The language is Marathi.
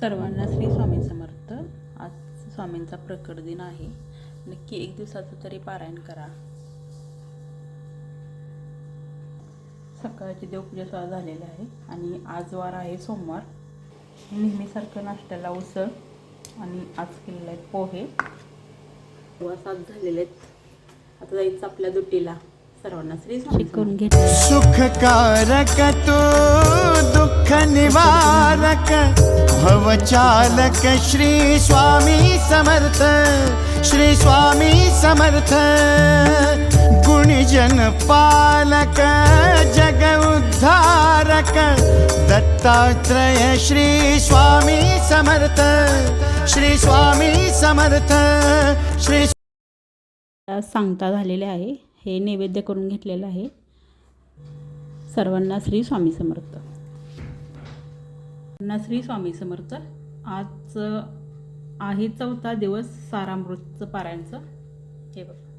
सर्वांना श्री स्वामी समर्थ। आज स्वामींचा प्रकट दिन आहे। नक्की एक दिवसाचं तरी पारायण करा। सकाळची देवपूजा सुद्धा झालेली आहे आणि आज वार आहे सोमवार। नेहमीसारखं नाश्त्याला उसळ आणि आज केलेले आहेत पोहे। 7 झालेले आहेत। आता जायचं आपल्या दुट्टीला। सर्वांना श्री स्वामी शिकवून घे। सुखकारक तू दुःख निवारक भवचालक श्री स्वामी समर्थ, श्री स्वामी समर्थ। गुणजन पालक जग उद्धारक दत्तात्रेय श्री स्वामी समर्थ, श्री स्वामी समर्थ। श्री सांगता झालेले आहे। हे नैवेद्य करून घेतलेलं आहे। सर्वांना श्री स्वामी समर्थ। श्री स्वामी समर्थ। आज आहे 4था दिवस सारामृतचं पारायणचं। हे बघा।